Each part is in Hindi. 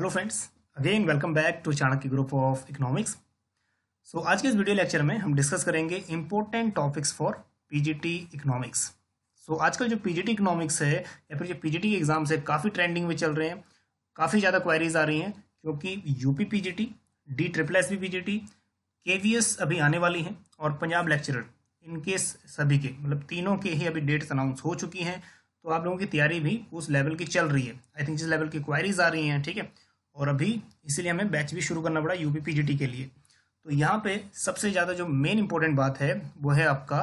Hello friends, again welcome back to Chanakya group of economics. So आज के इस वीडियो लेक्चर में हम डिस्कस करेंगे important topics for PGT economics. So आजकल जो पीजीटी इकोनॉमिक्स है या फिर जो पीजीटी एग्जाम्स है काफ़ी ट्रेंडिंग में चल रहे हैं, काफ़ी ज़्यादा क्वेरीज आ रही हैं क्योंकि UP PGT, D triple S B PGT, KVS अभी आने वाली हैं और पंजाब लेक्चरर, इनके सभी के मतलब तीनों के ही अभी डेट्स अनाउंस हो चुकी हैं। तो आप लोगों की तैयारी भी उस लेवल की चल रही है। आई थिंक जिस लेवल की क्वायरीज आ रही हैं, ठीक है, और अभी इसीलिए हमें बैच भी शुरू करना पड़ा यूपी पीजीटी के लिए। तो यहाँ पे सबसे ज़्यादा जो मेन इंपॉर्टेंट बात है वो है आपका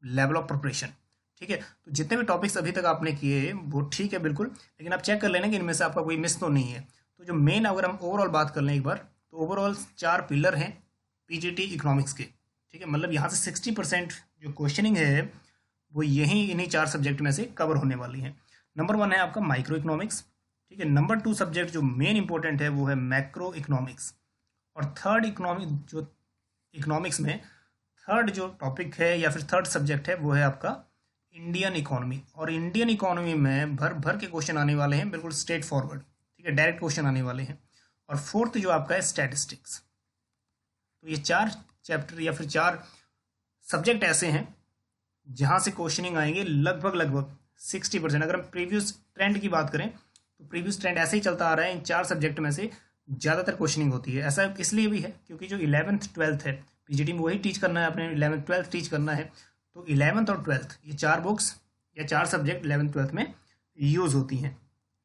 लेवल ऑफ प्रिपरेशन। ठीक है, तो जितने भी टॉपिक्स अभी तक आपने किए वो ठीक है बिल्कुल, लेकिन आप चेक कर लेना कि इनमें से आपका कोई मिस तो नहीं है। तो जो मेन अगर हम ओवरऑल बात कर लें एक बार, तो ओवरऑल 4 पिलर हैं पीजीटी इकोनॉमिक्स के। ठीक है, मतलब यहाँ से 60% जो क्वेश्चनिंग है वो यही इन्हीं 4 सब्जेक्ट में से कवर होने वाली है। नंबर 1 है आपका माइक्रो इकोनॉमिक्स। ठीक है, नंबर 2 सब्जेक्ट जो मेन इंपॉर्टेंट है वो है मैक्रो इकोनॉमिक्स। और थर्ड इकोनॉमिक्स में थर्ड जो टॉपिक है या फिर थर्ड सब्जेक्ट है वो है आपका इंडियन इकोनॉमी। और इंडियन इकोनॉमी में भर भर के क्वेश्चन आने वाले हैं, बिल्कुल स्ट्रेट फॉरवर्ड। ठीक है, डायरेक्ट क्वेश्चन आने वाले हैं। और फोर्थ जो आपका है स्टैटिस्टिक्स। तो ये 4 चैप्टर या फिर 4 सब्जेक्ट ऐसे हैं जहां से क्वेश्चनिंग आएंगे लगभग 60%। अगर हम प्रीवियस ट्रेंड की बात करें तो प्रीवियस ट्रेंड ऐसे ही चलता आ रहा है, इन 4 सब्जेक्ट में से ज़्यादातर क्वेश्चनिंग होती है। ऐसा इसलिए भी है क्योंकि जो 11th 12th है पीजीटी में वही टीच करना है, अपने 11th 12th टीच करना है। तो 11th और 12th ये 4 बुक्स या 4 सब्जेक्ट 11th 12th में यूज़ होती हैं।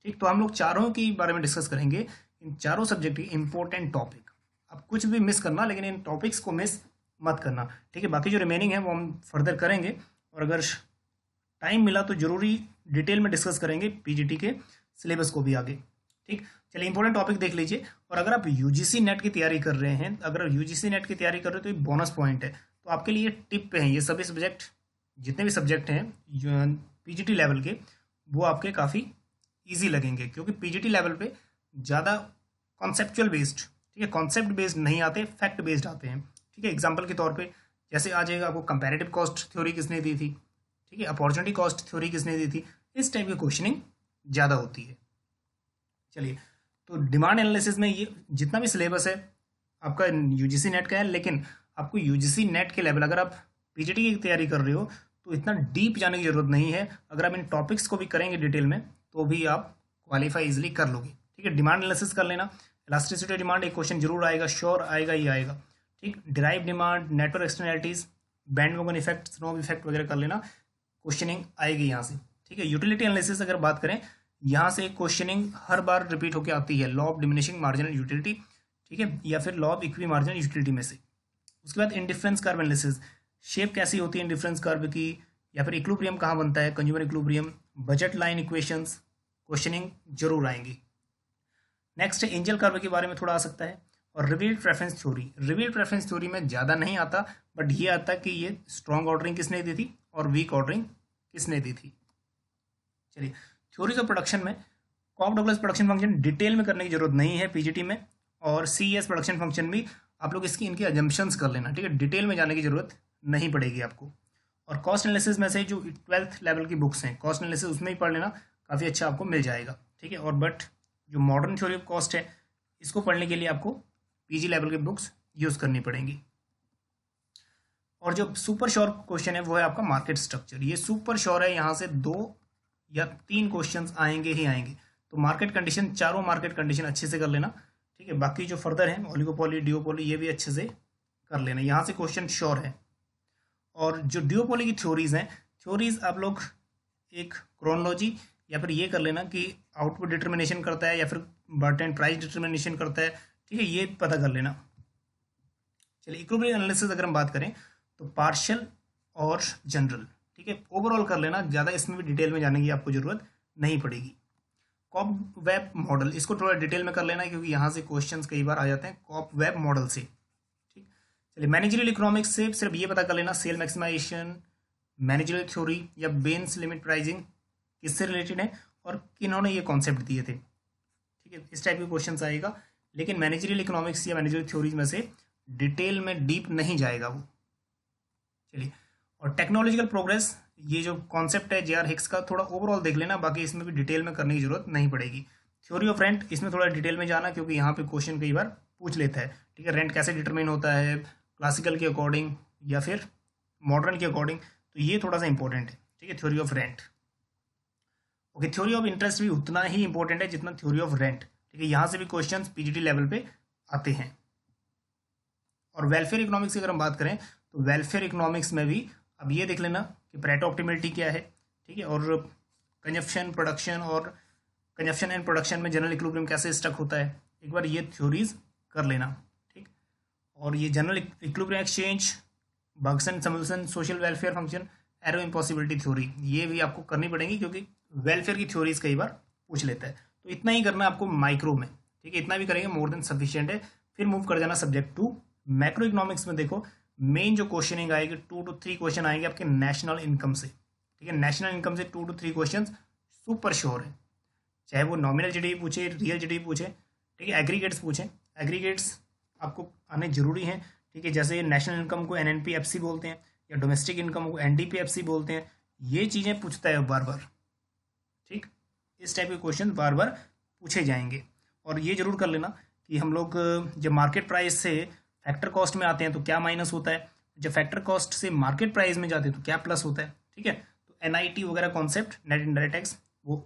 ठीक, तो हम लोग चारों के बारे में डिस्कस करेंगे, इन चारों सब्जेक्ट की इंपॉर्टेंट टॉपिक। अब कुछ भी मिस करना, लेकिन इन टॉपिक्स को मिस मत करना। ठीक है, बाकी जो रिमेनिंग है वो हम फर्दर करेंगे और अगर टाइम मिला तो जरूरी डिटेल में डिस्कस करेंगे पीजीटी के सिलेबस को भी आगे। ठीक, चलिए इंपॉर्टेंट टॉपिक देख लीजिए। और अगर आप यूजीसी नेट की तैयारी कर रहे हैं, अगर यूजीसी नेट की तैयारी कर रहे हो तो ये बोनस पॉइंट है। तो आपके लिए टिप पे हैं ये सभी सब्जेक्ट, जितने भी सब्जेक्ट हैं पीजीटी लेवल के, वो आपके काफ़ी ईजी लगेंगे क्योंकि पीजीटी लेवल पे ज़्यादा कॉन्सेप्चुअल बेस्ड, ठीक है, कॉन्सेप्ट बेस्ड नहीं आते, फैक्ट बेस्ड आते हैं। ठीक है, एग्जाम्पल के तौर पे जैसे आ जाएगा आपको कंपैरेटिव कॉस्ट थ्योरी किसने दी थी, ठीक है, अपॉर्चुनिटी कॉस्ट थ्योरी किसने दी थी, इस टाइप की क्वेश्चनिंग ज़्यादा होती है। चलिए, तो डिमांड एनालिसिस में ये जितना भी सिलेबस है आपका यूजीसी नेट का है, लेकिन आपको यूजीसी नेट के लेवल, अगर आप पीजीटी की तैयारी कर रहे हो तो इतना डीप जाने की जरूरत नहीं है। अगर आप इन टॉपिक्स को भी करेंगे डिटेल में तो भी आप क्वालिफाई इजिली कर लोगे। ठीक है, डिमांड एनालिसिस कर लेना। इलास्टिसिटी डिमांड एक क्वेश्चन जरूर आएगा, श्योर आएगा ही आएगा। ठीक, derive demand, network externalities, band wagon effect, snob effect वगैरह कर लेना, क्वेश्चनिंग आएगी यहाँ से। ठीक है, यूटिलिटी एनालिसिस अगर बात करें, यहाँ से क्वेश्चनिंग हर बार रिपीट होकर आती है, law of diminishing marginal utility, ठीक है, या फिर law of equi marginal utility में से। उसके बाद इंडिफरेंस कर्व एनालिसिस, शेप कैसी होती है इंडिफरेंस कर्व की, या फिर इक्विलिब्रियम कहाँ बनता है, consumer equilibrium, budget line equations, questioning जरूर आएंगी। नेक्स्ट एंजल कर्व के बारे में थोड़ा आ सकता है। और revealed preference theory, revealed preference theory में ज़्यादा नहीं आता, बट ये आता कि ये स्ट्रॉन्ग ऑर्डरिंग किसने दी थी और वीक ऑर्डरिंग किसने दी थी। चलिए, थ्योरीज ऑफ प्रोडक्शन में Cobb Douglas production function detail में करने की जरूरत नहीं है पीजीटी में, और सीएस प्रोडक्शन फंक्शन भी आप लोग इनकी अजम्पशंस कर लेना। ठीक है, डिटेल में जाने की जरूरत नहीं पड़ेगी आपको। और कॉस्ट एनालिसिस में से जो 12th लेवल की बुक्स हैं कॉस्ट एनालिसिस, उसमें ही पढ़ लेना, काफ़ी अच्छा आपको मिल जाएगा। ठीक है, और बट जो मॉडर्न थ्योरी ऑफ कॉस्ट है इसको पढ़ने के लिए आपको पीजी लेवल की बुक्स यूज़ करनी पड़ेंगी। और जो सुपर श्योर क्वेश्चन है वो है आपका मार्केट स्ट्रक्चर। ये सुपर श्योर है, यहाँ से 2 या 3 क्वेश्चंस आएंगे ही आएंगे। तो मार्केट कंडीशन, चारों मार्केट कंडीशन अच्छे से कर लेना। ठीक है, बाकी जो फर्दर है ओलिगोपोली, डिओपोली, ये भी अच्छे से कर लेना, यहाँ से क्वेश्चन श्योर है। और जो डिओपोली की थ्योरीज हैं, थ्योरीज आप लोग एक क्रोनोलॉजी या फिर ये कर लेना कि आउटपुट डिटर्मिनेशन करता है या फिर बर्टेन प्राइस डिटर्मिनेशन करता है। ठीक है, ये पता कर लेना। चलिए, इक्विलिब्रियम एनालिसिस अगर हम बात करें तो पार्शियल और जनरल, ठीक है, ओवरऑल कर लेना, ज़्यादा इसमें भी डिटेल में जाने की आपको जरूरत नहीं पड़ेगी। कॉप वेब मॉडल, इसको थोड़ा डिटेल में कर लेना क्योंकि यहाँ से क्वेश्चंस कई बार आ जाते हैं कॉप वेब मॉडल से। ठीक, चलिए, मैनेजरियल इकोनॉमिक्स से सिर्फ ये पता कर लेना सेल मैक्सिमाइजेशन, मैनेजरियल थ्योरी या बेन्स लिमिट प्राइसिंग किससे रिलेटेड है और किन्होंने ये कॉन्सेप्ट दिए थे। ठीक है, इस टाइप के क्वेश्चंस आएगा, लेकिन मैनेजरियल इकोनॉमिक्स या मैनेजरियल थ्योरीज में से डिटेल में डीप नहीं जाएगा वो। चलिए, और टेक्नोलॉजिकल प्रोग्रेस, ये जो कॉन्सेप्ट है जेआर हिक्स का, थोड़ा ओवरऑल देख लेना, बाकी इसमें भी डिटेल में करने की जरूरत नहीं पड़ेगी। थ्योरी ऑफ रेंट, इसमें थोड़ा डिटेल में जाना क्योंकि यहाँ पे क्वेश्चन कई बार पूछ लेता है, ठीक है। रेंट कैसे डिटरमिन होता है, क्लासिकल के अकॉर्डिंग या फिर मॉडर्न के अकॉर्डिंग, तो ये थोड़ा सा इंपॉर्टेंट है, ठीक है। Theory of rent, okay. Theory of interest भी उतना ही इंपॉर्टेंट है जितना थ्योरी ऑफ रेंट, ठीक है। यहाँ से भी क्वेश्चन पीजीटी लेवल पे आते हैं। और वेलफेयर इकोनॉमिक्स की अगर हम बात करें तो वेलफेयर इकोनॉमिक्स में भी अब ये देख लेना कि पैरेटो ऑप्टिमलिटी क्या है, ठीक है। और कंजप्शन प्रोडक्शन और कंजप्शन एंड प्रोडक्शन में जनरल इक्विलिब्रियम कैसे स्टक होता है, एक बार ये थ्योरीज कर लेना, ठीक। और ये general equilibrium exchange, Bergson Samuelson social welfare function, Arrow impossibility theory, ये भी आपको करनी पड़ेगी क्योंकि वेलफेयर की थ्योरीज कई बार पूछ लेता है। तो इतना ही करना आपको माइक्रो में, ठीक है। इतना भी करेंगे मोर देन सफिशिएंट है। फिर मूव कर जाना सब्जेक्ट टू मैक्रो इकोनॉमिक्स में। देखो मेन जो क्वेश्चनिंग आएगी 2 to 3 क्वेश्चन आएंगे आपके नेशनल इनकम से, ठीक है। नेशनल इनकम से 2 to 3 क्वेश्चन सुपर श्योर है, चाहे वो नॉमिनल जीडीपी पूछे, रियल जीडीपी पूछे, ठीक है। एग्रीगेट्स पूछे, एग्रीगेट्स आपको आने जरूरी हैं, ठीक है। जैसे नेशनल इनकम को एनएनपीएफसी बोलते हैं या डोमेस्टिक इनकम को एनडीपीएफसी बोलते हैं, ये चीज़ें पूछता है बार बार, ठीक। इस टाइप के क्वेश्चन बार बार पूछे जाएंगे। और ये जरूर कर लेना कि हम लोग जब मार्केट प्राइस से फैक्टर कॉस्ट में आते हैं तो क्या माइनस होता है, जब फैक्टर कॉस्ट से मार्केट प्राइस में जाते हैं तो क्या प्लस होता है, ठीक है। तो एनआईटी वगैरह कॉन्सेप्ट, नेट इनडायरेक्ट टैक्स, वो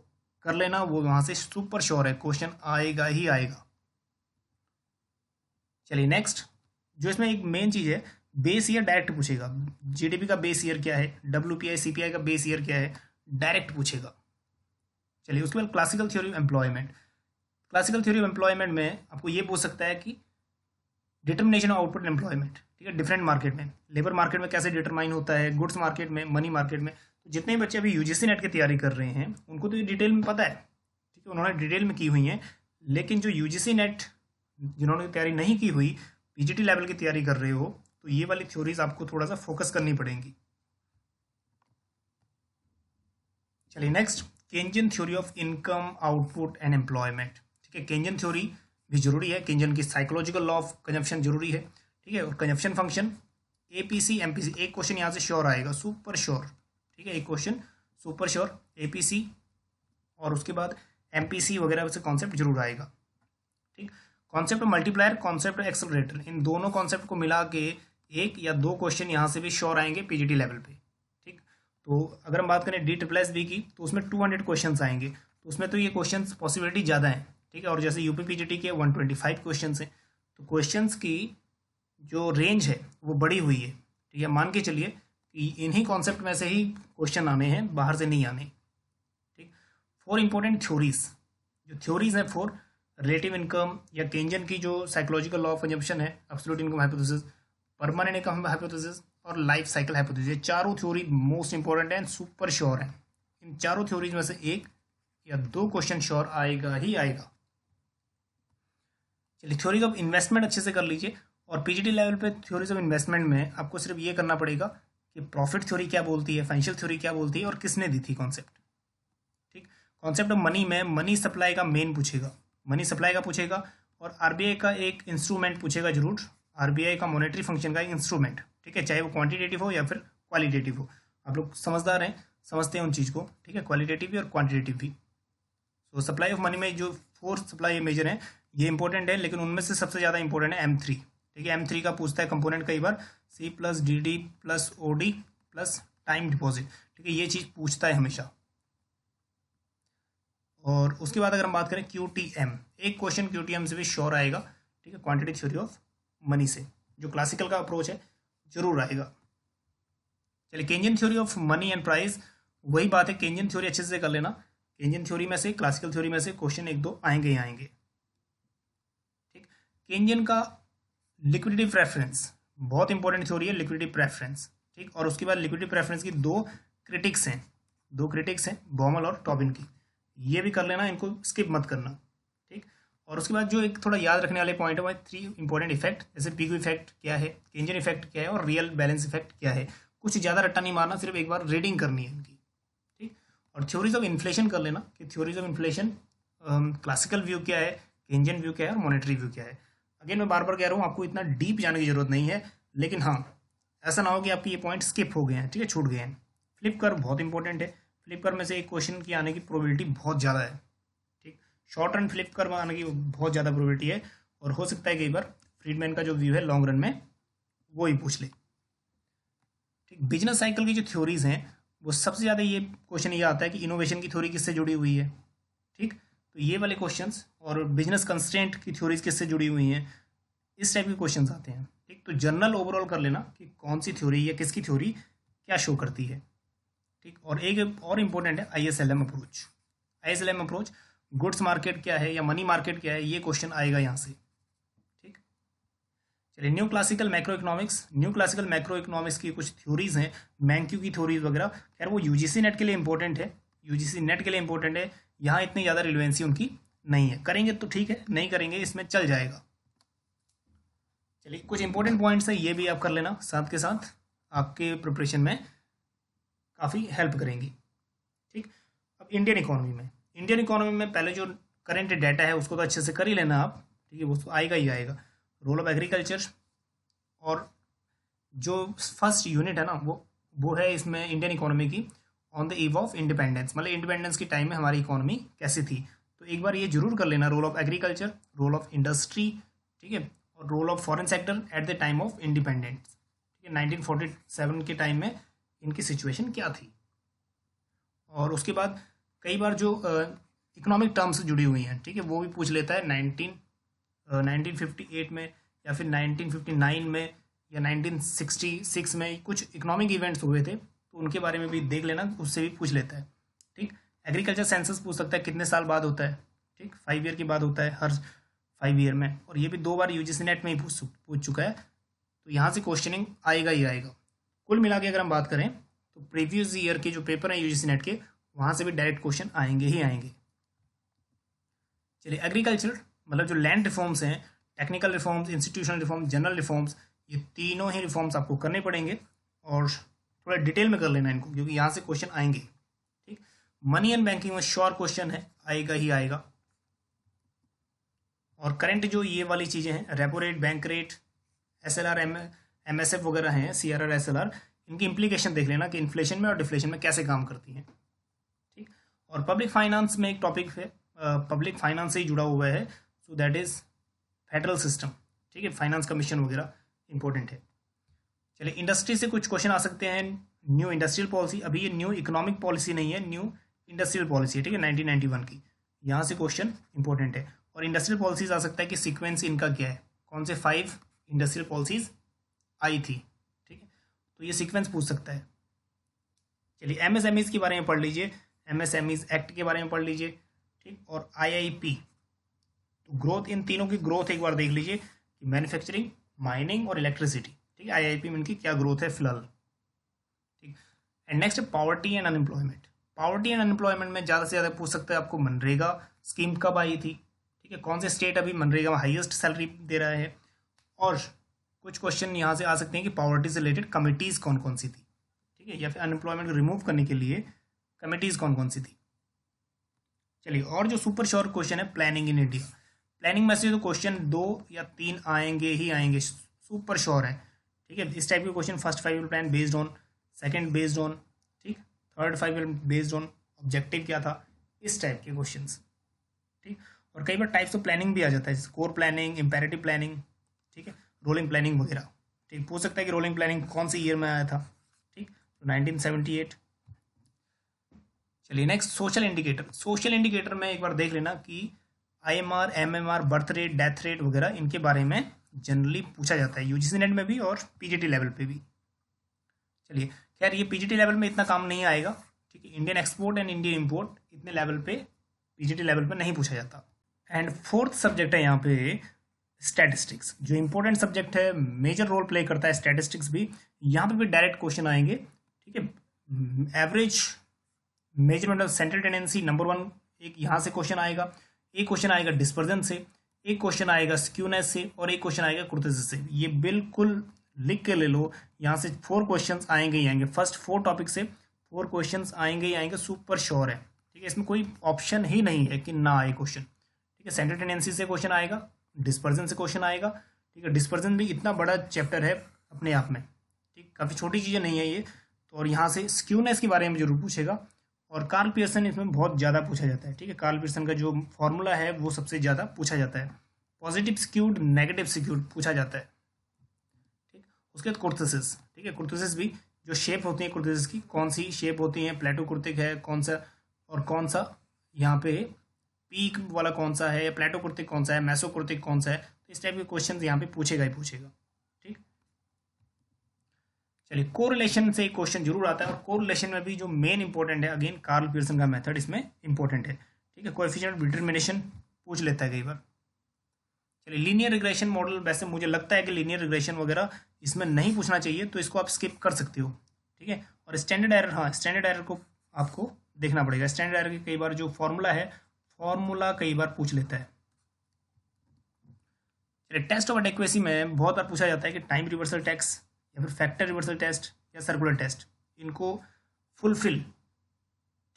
कर लेना, वो वहां से सुपर श्योर है क्वेश्चन आएगा ही आएगा। चलिए नेक्स्ट, जो इसमें एक मेन चीज है, बेस ईयर डायरेक्ट पूछेगा। जीडीपी का बेस ईयर क्या है, डब्ल्यूपीआई सीपीआई का बेस ईयर क्या है, डायरेक्ट पूछेगा। चलिए उसके बाद classical theory of employment. Classical theory of employment में आपको ये पूछ सकता है कि डिटर्मिनेशन ऑफ आउटपुट एम्प्लॉयमेंट, ठीक है। डिफरेंट मार्केट में, लेबर मार्केट में कैसे डिटरमाइन होता है, गुड्स मार्केट में, मनी मार्केट में। तो जितने भी बच्चे अभी यूजीसी नेट की तैयारी कर रहे हैं उनको तो ये डिटेल में पता है, ठीक है, उन्होंने डिटेल में की हुई है। लेकिन जो यूजीसी नेट जिन्होंने तैयारी नहीं की हुई, पीजीटी लेवल की तैयारी कर रहे हो, तो ये वाली थ्योरीज आपको थोड़ा सा फोकस करनी पड़ेंगी। चलिए next, Keynesian theory of income output and employment, ठीक है। केंजियन थ्योरी भी जरूरी है, केंजियन की साइकोलॉजिकल लॉ ऑफ कंजप्शन जरूरी है, ठीक है। और कंजप्शन फंक्शन एपीसी एमपीसी, एक क्वेश्चन यहाँ से श्योर आएगा, सुपर श्योर, ठीक है। एक क्वेश्चन सुपर श्योर एपीसी और उसके बाद एमपीसी वगैरह से कॉन्सेप्ट जरूर आएगा, ठीक। कॉन्सेप्ट मल्टीप्लायर, कॉन्सेप्ट एक्सेलरेटर, इन दोनों कॉन्सेप्ट को मिला के एक या दो क्वेश्चन यहाँ से भी श्योर आएंगे पीजीटी लेवल पे, ठीक। तो अगर हम बात करें DSSB की तो उसमें 200 क्वेश्चन आएंगे, तो उसमें तो ये क्वेश्चन पॉसिबिलिटी ज़्यादा है, ठीक है। और जैसे यूपी पीजीटी के 125 क्वेश्चन है, तो क्वेश्चंस की जो रेंज है वो बड़ी हुई है, ठीक है। मान के चलिए कि इन्हीं कॉन्सेप्ट में से ही क्वेश्चन आने हैं, बाहर से नहीं आने, ठीक। 4 इंपॉर्टेंट थ्योरीज, जो थ्योरीज हैं 4, रिलेटिव इनकम या केंजन की जो साइकोलॉजिकल लॉ ऑफ कंजप्शन है, absolute income hypothesis, permanent income hypothesis और लाइफ साइकिल हाइपोथेसिस, ये चारों थ्योरी मोस्ट इंपॉर्टेंट है, सुपर श्योर है। इन चारों थ्योरीज में से एक या दो क्वेश्चन श्योर आएगा ही आएगा। चलिए थ्योरीज ऑफ इन्वेस्टमेंट अच्छे से कर लीजिए। और पीजीटी लेवल पे थ्योरीज ऑफ इन्वेस्टमेंट में आपको सिर्फ ये करना पड़ेगा कि प्रॉफिट थ्योरी क्या बोलती है, फाइनेंशियल थ्योरी क्या बोलती है और किसने दी थी कॉन्सेप्ट, ठीक। कॉन्सेप्ट ऑफ मनी में मनी सप्लाई का मेन पूछेगा, मनी सप्लाई का पूछेगा। और आरबीआई का एक इंस्ट्रूमेंट पूछेगा जरूर, आरबीआई का मॉनेटरी फंक्शन का एक इंस्ट्रूमेंट, ठीक है, चाहे वो क्वांटिटेटिव हो या फिर क्वालिटेटिव हो। आप लोग समझदार हैं, समझते हैं उन चीज़ को, ठीक है, क्वालिटेटिव भी और क्वांटिटेटिव भी। तो सप्लाई ऑफ मनी में जो 4 सप्लाई मेजर हैं ये इंपॉर्टेंट है, लेकिन उनमें से सबसे ज़्यादा इंपॉर्टेंट है M3, ठीक है। M3 का पूछता है कंपोनेंट कई बार, C plus DD plus OD plus time deposit, ठीक है, ये चीज़ पूछता है हमेशा। और उसके बाद अगर हम बात करें QTM, एक क्वेश्चन QTM से भी श्योर आएगा, ठीक है, क्वांटिटी थ्योरी ऑफ मनी से, जो क्लासिकल का अप्रोच है जरूर आएगा। चलिए Keynesian theory of money and price, वही बात है, केंजियन थ्योरी अच्छे से कर लेना। केंजियन थ्योरी में से, क्लासिकल थ्योरी में से क्वेश्चन एक दो आएंगे ही आएंगे, ठीक। केंजियन का लिक्विडिटी प्रेफरेंस बहुत इंपॉर्टेंट थ्योरी है, लिक्विडिटी प्रेफरेंस, ठीक। और उसके बाद लिक्विडिटी प्रेफरेंस की दो क्रिटिक्स हैं, बॉमल और टॉबिन की, ये भी कर लेना, इनको स्किप मत करना, ठीक। और उसके बाद जो एक थोड़ा याद रखने वाले पॉइंट है वो 3 इंपॉर्टेंट इफेक्ट, जैसे पीकू इफेक्ट क्या है, केंजियन इफेक्ट क्या है और रियल बैलेंस इफेक्ट क्या है। कुछ ज़्यादा रट्टा नहीं मारना, सिर्फ एक बार रीडिंग करनी है इनकी, ठीक। और थ्योरीज ऑफ इन्फ्लेशन कर लेना कि theories of inflation classical view क्या है, केंजियन व्यू क्या है और मॉनेटरी व्यू क्या है। अगेन मैं बार बार कह रहा हूँ, आपको इतना डीप जाने की जरूरत नहीं है, लेकिन हाँ ऐसा ना हो कि आपके ये पॉइंट स्किप हो गए हैं, ठीक है, छूट गए हैं। फ्लिप कर्व बहुत इंपॉर्टेंट है, फ्लिप कर्व में से एक क्वेश्चन की आने की प्रोबेबिलिटी बहुत ज़्यादा है, ठीक। शॉर्ट रन फ्लिप करवाने की बहुत ज़्यादा प्रोबेबिलिटी है, और हो सकता है कई बार फ्रीडमैन का जो व्यू है लॉन्ग रन में वो ही पूछ ले। ठीक, बिजनेस साइकिल की जो थ्योरीज हैं वो सबसे ज़्यादा ये क्वेश्चन ये आता है कि इनोवेशन की थ्योरी किससे जुड़ी हुई है। ठीक, तो ये वाले क्वेश्चंस और बिजनेस कंस्ट्रेंट की थ्योरीज किससे जुड़ी हुई हैं, इस टाइप के क्वेश्चंस आते हैं। ठीक, तो जनरल ओवरऑल कर लेना कि कौन सी थ्योरी या किसकी थ्योरी क्या शो करती है। ठीक, और एक और इम्पोर्टेंट है ISLM approach. ISLM approach, goods market क्या है या मनी मार्केट क्या है, ये क्वेश्चन आएगा यहाँ से। ठीक, चलिए new classical macro economics. New classical macro economics की कुछ थ्योरीज हैं, मैंक्यू की थ्योरीज वगैरह, खैर वो UGC नेट के लिए इंपॉर्टेंट है, UGC नेट के लिए इंपॉर्टेंट है, यहाँ इतनी ज़्यादा रिलेवेंसी उनकी नहीं है। करेंगे तो ठीक है, नहीं करेंगे इसमें चल जाएगा। चलिए कुछ इंपॉर्टेंट पॉइंट्स है, ये भी आप कर लेना, साथ के साथ आपके प्रिपरेशन में काफ़ी हेल्प करेंगी। ठीक, अब इंडियन इकोनॉमी में पहले जो करंट डाटा है उसको तो अच्छे से कर ही लेना आप। ठीक है, वो तो आएगा ही आएगा। रोल ऑफ एग्रीकल्चर, और जो फर्स्ट यूनिट है ना वो है इसमें इंडियन इकोनॉमी की on the eve of independence, मतलब इंडिपेंडेंस के टाइम में हमारी इकोनॉमी कैसी थी। तो एक बार ये जरूर कर लेना, role of agriculture, role of industry, ठीक है, और role of foreign sector at the time of independence. ठीक है, 1947 के टाइम में इनकी सिचुएशन क्या थी। और उसके बाद कई बार जो इकोनॉमिक टर्म्स जुड़ी हुई हैं, ठीक है, वो भी पूछ लेता है 1958 में या फिर 1959 में या 1966 में कुछ इकोनॉमिक इवेंट्स हुए थे, तो उनके बारे में भी देख लेना, उससे भी पूछ लेता है। ठीक, एग्रीकल्चर सेंसस पूछ सकता है कितने साल बाद होता है। ठीक, 5 ईयर के बाद होता है, हर 5 ईयर में, और ये भी 2 बार UGC नेट में ही पूछ चुका है, तो यहाँ से क्वेश्चनिंग आएगा ही आएगा। कुल मिला के अगर हम बात करें तो प्रीवियस ईयर के जो पेपर हैं UGC नेट के, वहाँ से भी डायरेक्ट क्वेश्चन आएंगे ही आएंगे। चलिए एग्रीकल्चर मतलब जो लैंड रिफॉर्म्स हैं, technical reforms, institutional reforms, general reforms, ये तीनों ही रिफॉर्म्स आपको करने पड़ेंगे, और थोड़ा डिटेल में कर लेना इनको, क्योंकि यहाँ से क्वेश्चन आएंगे। ठीक, मनी एंड बैंकिंग में श्योर क्वेश्चन है, आएगा ही आएगा। और करंट जो ये वाली चीज़ें हैं, repo rate, bank rate, SLR, MSF वगैरह हैं, CRR, SLR, इनकी इम्प्लीकेशन देख लेना कि इन्फ्लेशन में और डिफ्लेशन में कैसे काम करती हैं। ठीक, और पब्लिक फाइनेंस में एक टॉपिक है, पब्लिक फाइनेंस से ही जुड़ा हुआ है, so that is federal system. ठीक है, फाइनेंस कमीशन वगैरह इंपॉर्टेंट है। चलिए इंडस्ट्री से कुछ क्वेश्चन आ सकते हैं। न्यू इंडस्ट्रियल पॉलिसी, अभी ये न्यू इकोनॉमिक पॉलिसी नहीं है, न्यू इंडस्ट्रियल पॉलिसी है। ठीक है, 1991 की, यहाँ से क्वेश्चन इंपॉर्टेंट है। और इंडस्ट्रियल पॉलिसीज आ सकता है कि सीक्वेंस इनका क्या है, कौन से 5 इंडस्ट्रियल पॉलिसीज आई थी। ठीक है, तो ये सीक्वेंस पूछ सकता है। चलिए MSMEs के बारे में पढ़ लीजिए, MSMEs एक्ट के बारे में पढ़ लीजिए। ठीक, और IIP, तो ग्रोथ, इन तीनों की ग्रोथ एक बार देख लीजिए कि मैन्युफैक्चरिंग, माइनिंग और इलेक्ट्रिसिटी। ठीक है, IIP में इनकी क्या ग्रोथ है फिलहाल। ठीक, and next poverty and unemployment. Poverty and unemployment में ज़्यादा से ज़्यादा पूछ सकते हैं आपको मनरेगा स्कीम कब आई थी। ठीक है, कौन से स्टेट अभी मनरेगा में हाईएस्ट सैलरी दे रहा है, और कुछ क्वेश्चन यहाँ से आ सकते हैं कि पॉवर्टी से रिलेटेड कमिटीज़ कौन कौन सी थी। ठीक है, या फिर अनएम्प्लॉयमेंट को रिमूव करने के लिए कमिटीज़ कौन कौन सी थी। चलिए, और जो सुपर श्योर क्वेश्चन है प्लानिंग इन इंडिया, प्लानिंग में से तो क्वेश्चन 2 या 3 आएंगे ही आएंगे, सुपर श्योर है। ठीक है, इस टाइप के question, first 5 year plan based on, second based on, ठीक, third 5 year based on objective क्या था, इस टाइप के क्वेश्चंस। ठीक, और कई बार टाइप्स ऑफ प्लानिंग भी आ जाता है, जैसे कोर प्लानिंग, इंपेरेटिव प्लानिंग, ठीक है, रोलिंग प्लानिंग वगैरह। ठीक, पूछ सकता है कि रोलिंग प्लानिंग कौन सी ईयर में आया था। ठीक, तो 1978। चलिए next social indicator. Social indicator में एक बार देख लेना कि IMR, MMR, birth rate, death rate वगैरह, इनके बारे में जनरली पूछा जाता है UGC नेट में भी और PGT लेवल पे भी। चलिए, खैर ये PGT लेवल में इतना काम नहीं आएगा। ठीक है, Indian export and Indian import इतने लेवल पे PGT लेवल पे नहीं पूछा जाता। एंड फोर्थ सब्जेक्ट है यहाँ पे स्टैटिस्टिक्स, जो इंपॉर्टेंट सब्जेक्ट है, मेजर रोल प्ले करता है स्टैटिस्टिक्स भी। यहाँ पे भी डायरेक्ट क्वेश्चन आएंगे। ठीक है, average measurement of central tendency number 1, एक यहाँ से क्वेश्चन आएगा। एक क्वेश्चन आएगा डिस्पर्जन से, एक क्वेश्चन आएगा स्क्यूनेस से, और एक क्वेश्चन आएगा कुर्तेसिस से। ये बिल्कुल लिख के ले लो, यहाँ से 4 क्वेश्चंस आएंगे ही आएंगे। फर्स्ट 4 टॉपिक से 4 क्वेश्चंस आएंगे ही आएंगे, सुपर श्योर है। ठीक है, इसमें कोई ऑप्शन ही नहीं है कि ना आए क्वेश्चन। ठीक है, सेंट्रल टेंडेंसी से क्वेश्चन आएगा, डिस्पर्जन से क्वेश्चन आएगा। ठीक है, डिस्पर्जन भी इतना बड़ा चैप्टर है अपने आप में। ठीक, काफ़ी छोटी चीज़ें नहीं है ये तो। और यहाँ से स्क्यूनेस के बारे में जरूर पूछेगा, और कार्ल पियर्सन इसमें बहुत ज़्यादा पूछा जाता है, ठीक है। कार्ल पियर्सन का जो फॉर्मूला है वो सबसे ज़्यादा पूछा जाता है। पॉजिटिव स्क्यूड, नेगेटिव स्क्यूड पूछा जाता है, ठीक। उसके बाद कुर्तसिस, ठीक है। कुर्तसिस भी जो शेप होती है कुर्तसिस की, कौन सी शेप होती है, प्लेटो कुर्तिक है कौन सा, और कौन सा यहाँ पे पीक वाला कौन सा है, या प्लेटो कुर्तिक कौन सा है, मैसो कुर्तिक कौन सा है। तो इस टाइप के क्वेश्चन यहाँ पे पूछेगा ही पूछेगा, ठीक। चलिए, कोरिलेशन से एक क्वेश्चन जरूर आता है, और कोरिलेशन में भी जो मेन इंपॉर्टेंट है, अगेन कार्ल पियर्सन का मेथड इसमें इंपॉर्टेंट है, ठीक है। कोएफिशिएंट ऑफ डिटरमिनेशन पूछ लेता है कई बार। चलिए, लीनियर रिग्रेशन मॉडल, वैसे मुझे लगता है कि लीनियर रिग्रेशन वगैरह इसमें नहीं पूछना चाहिए, तो इसको आप स्किप कर सकते हो, ठीक है। और स्टैंडर्ड एरर, हाँ स्टैंडर्ड एरर को आपको देखना पड़ेगा। स्टैंडर्ड एरर की कई बार जो फॉर्मूला है, फॉर्मूला कई बार पूछ लेता है। चलिए, टेस्ट ऑफ एडेक्वेसी में बहुत बार पूछा जाता है कि टाइम रिवर्सल टेस्ट या फिर फैक्टर रिवर्सल टेस्ट या सर्कुलर टेस्ट, इनको फुलफिल,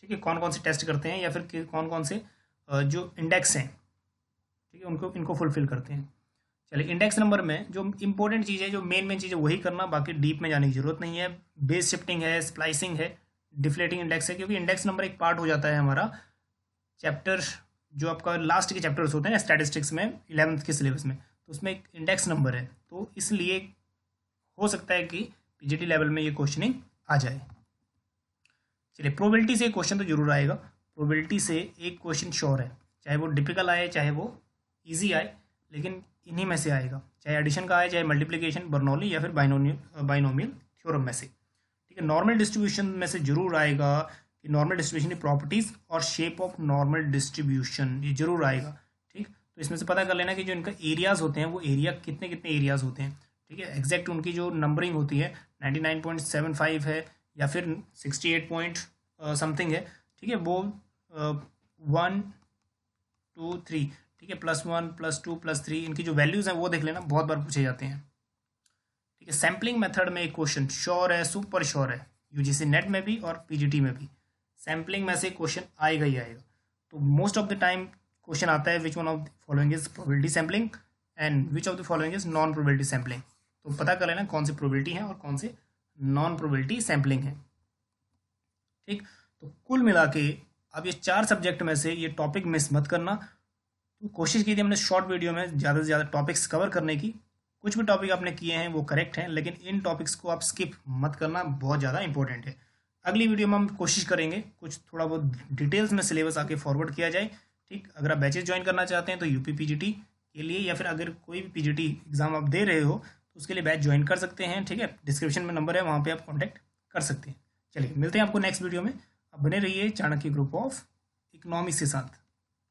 ठीक है, कौन कौन से टेस्ट करते हैं, या फिर कौन कौन से जो इंडेक्स हैं, ठीक है, उनको इनको फुलफिल करते हैं। चलिए, इंडेक्स नंबर में जो इंपॉर्टेंट चीज़ है, जो मेन चीज़ है वही करना, बाकी डीप में जाने की जरूरत नहीं है। बेस शिफ्टिंग है, स्प्लाइसिंग है, डिफ्लेटिंग इंडेक्स है, क्योंकि इंडेक्स नंबर एक पार्ट हो जाता है हमारा चैप्टर, जो आपका लास्ट के चैप्टर्स होते हैं स्टैटिस्टिक्स में 11th के सिलेबस में, तो उसमें एक इंडेक्स नंबर है, तो इसलिए हो सकता है कि पीजीटी लेवल में ये क्वेश्चनिंग आ जाए। चलिए, प्रोबेबिलिटी से एक क्वेश्चन तो जरूर आएगा। प्रोबेबिलिटी से एक क्वेश्चन श्योर है, चाहे वो डिफिकल्ट आए चाहे वो इजी आए, लेकिन इन्हीं में से आएगा, चाहे एडिशन का आए, चाहे मल्टीप्लिकेशन, बर्नौली, या फिर बाइनोमियल थ्योरम में से, ठीक है। नॉर्मल डिस्ट्रीब्यूशन में से जरूर आएगा कि नॉर्मल डिस्ट्रीब्यूशन की प्रॉपर्टीज और शेप ऑफ नॉर्मल डिस्ट्रीब्यूशन, ये जरूर आएगा, ठीक। तो इसमें से पता कर लेना कि जो इनका एरियाज होते हैं वो एरिया कितने कितने एरियाज होते हैं, ठीक है। एग्जैक्ट उनकी जो नंबरिंग होती है 99.75 है या फिर 68 पॉइंट समथिंग है, ठीक है। वो 1 2 3, ठीक है, +1 +2 +3, इनकी जो वैल्यूज हैं वो देख लेना, बहुत बार पूछे जाते हैं, ठीक है। सैम्पलिंग मेथड में एक क्वेश्चन श्योर है, सुपर श्योर है, यूजीसी नेट में भी और पीजीटी में भी सैम्पलिंग में से क्वेश्चन आएगा ही आएगा। तो most of the time question आता है which one of the following is probability sampling and which of the following is non probability sampling. तो पता कर लेना कौन सी प्रोबेबिलिटी है और कौन से नॉन प्रोबेबिलिटी सैम्पलिंग है, ठीक। तो कुल मिला के अब ये 4 सब्जेक्ट में से ये टॉपिक मिस मत करना। तो कोशिश की थी हमने शॉर्ट वीडियो में ज़्यादा से ज़्यादा टॉपिक्स कवर करने की। कुछ भी टॉपिक आपने किए हैं वो करेक्ट हैं, लेकिन इन टॉपिक्स को आप स्किप मत करना, बहुत ज़्यादा इंपॉर्टेंट है। अगली वीडियो में हम कोशिश करेंगे कुछ थोड़ा बहुत डिटेल्स में सिलेबस आके फॉरवर्ड किया जाए, ठीक। अगर आप बैचेज ज्वाइन करना चाहते हैं तो यूपी पीजीटी के लिए, या फिर अगर कोई भी पीजीटी एग्जाम आप दे रहे हो तो उसके लिए बैच ज्वाइन कर सकते हैं, ठीक है। डिस्क्रिप्शन में नंबर है, वहाँ पर आप कॉन्टैक्ट कर सकते हैं। चलिए, मिलते हैं आपको नेक्स्ट वीडियो में। आप बने रहिए चाणक्य ग्रुप ऑफ इकोनॉमिक्स के साथ।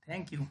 Thank you.